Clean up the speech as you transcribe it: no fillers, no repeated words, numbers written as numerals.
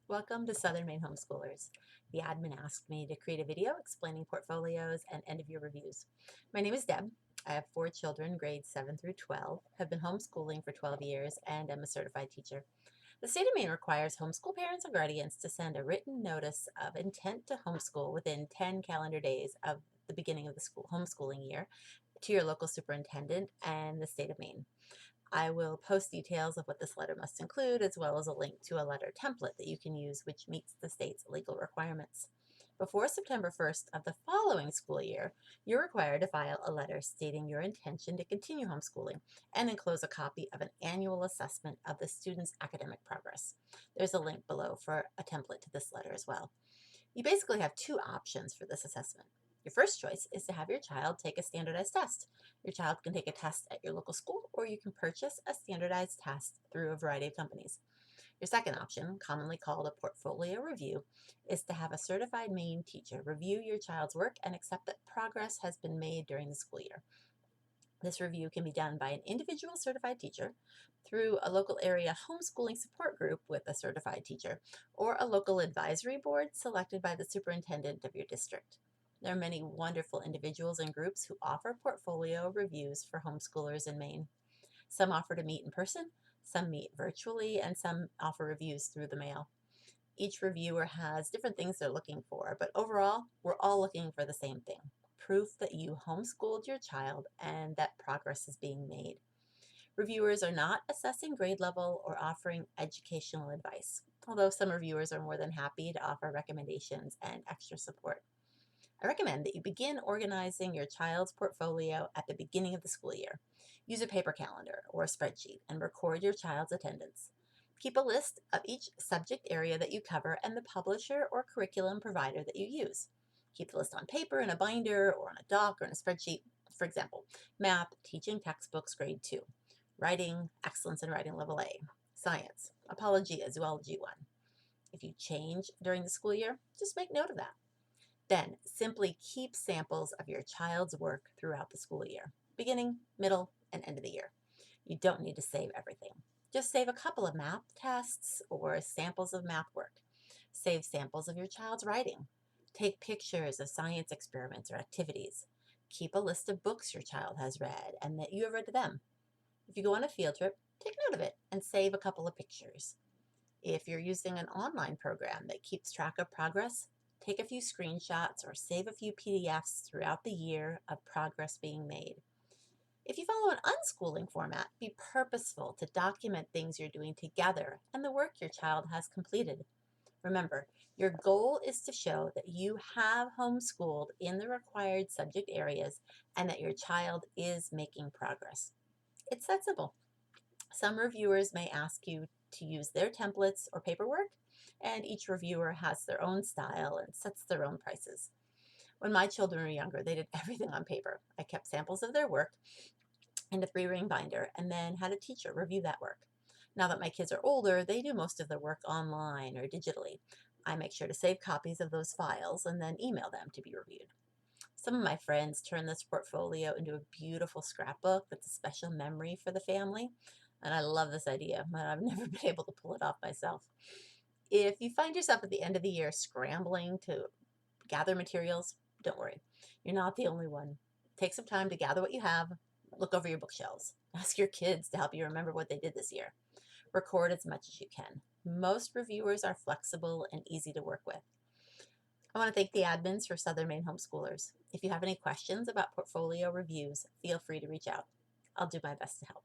Welcome to Southern Maine Homeschoolers. The admin asked me to create a video explaining portfolios and end-of-year reviews. My name is Deb. I have 4 children, grades 7 through 12, have been homeschooling for 12 years, and am a certified teacher. The state of Maine requires homeschool parents and guardians to send a written notice of intent to homeschool within 10 calendar days of the beginning of the school homeschooling year to your local superintendent and the state of Maine. I will post details of what this letter must include, as well as a link to a letter template that you can use, which meets the state's legal requirements. Before September 1st of the following school year, you're required to file a letter stating your intention to continue homeschooling and enclose a copy of an annual assessment of the student's academic progress. There's a link below for a template to this letter as well. You basically have 2 options for this assessment. Your first choice is to have your child take a standardized test. Your child can take a test at your local school, or you can purchase a standardized test through a variety of companies. Your second option, commonly called a portfolio review, is to have a certified Maine teacher review your child's work and accept that progress has been made during the school year. This review can be done by an individual certified teacher, through a local area homeschooling support group with a certified teacher, or a local advisory board selected by the superintendent of your district. There are many wonderful individuals and groups who offer portfolio reviews for homeschoolers in Maine. Some offer to meet in person, some meet virtually, and some offer reviews through the mail. Each reviewer has different things they're looking for, but overall, we're all looking for the same thing: proof that you homeschooled your child and that progress is being made. Reviewers are not assessing grade level or offering educational advice, although some reviewers are more than happy to offer recommendations and extra support. I recommend that you begin organizing your child's portfolio at the beginning of the school year. Use a paper calendar or a spreadsheet and record your child's attendance. Keep a list of each subject area that you cover and the publisher or curriculum provider that you use. Keep the list on paper in a binder or on a doc or in a spreadsheet. For example, math, teaching textbooks, grade 2. Writing, excellence in writing, level A. Science, apologia, zoology 1. If you change during the school year, just make note of that. Then simply keep samples of your child's work throughout the school year, beginning, middle, and end of the year. You don't need to save everything. Just save a couple of math tests or samples of math work. Save samples of your child's writing. Take pictures of science experiments or activities. Keep a list of books your child has read and that you have read to them. If you go on a field trip, take note of it and save a couple of pictures. If you're using an online program that keeps track of progress, take a few screenshots or save a few PDFs throughout the year of progress being made. If you follow an unschooling format, be purposeful to document things you're doing together and the work your child has completed. Remember, your goal is to show that you have homeschooled in the required subject areas and that your child is making progress. It's that simple. Some reviewers may ask you to use their templates or paperwork, and each reviewer has their own style and sets their own prices. When my children were younger, they did everything on paper. I kept samples of their work in a 3-ring binder and then had a teacher review that work. Now that my kids are older, they do most of their work online or digitally. I make sure to save copies of those files and then email them to be reviewed. Some of my friends turn this portfolio into a beautiful scrapbook that's a special memory for the family, and I love this idea, but I've never been able to pull it off myself. If you find yourself at the end of the year scrambling to gather materials, don't worry. You're not the only one. Take some time to gather what you have, look over your bookshelves. Ask your kids to help you remember what they did this year. Record as much as you can. Most reviewers are flexible and easy to work with. I want to thank the admins for Southern Maine Homeschoolers. If you have any questions about portfolio reviews, feel free to reach out. I'll do my best to help.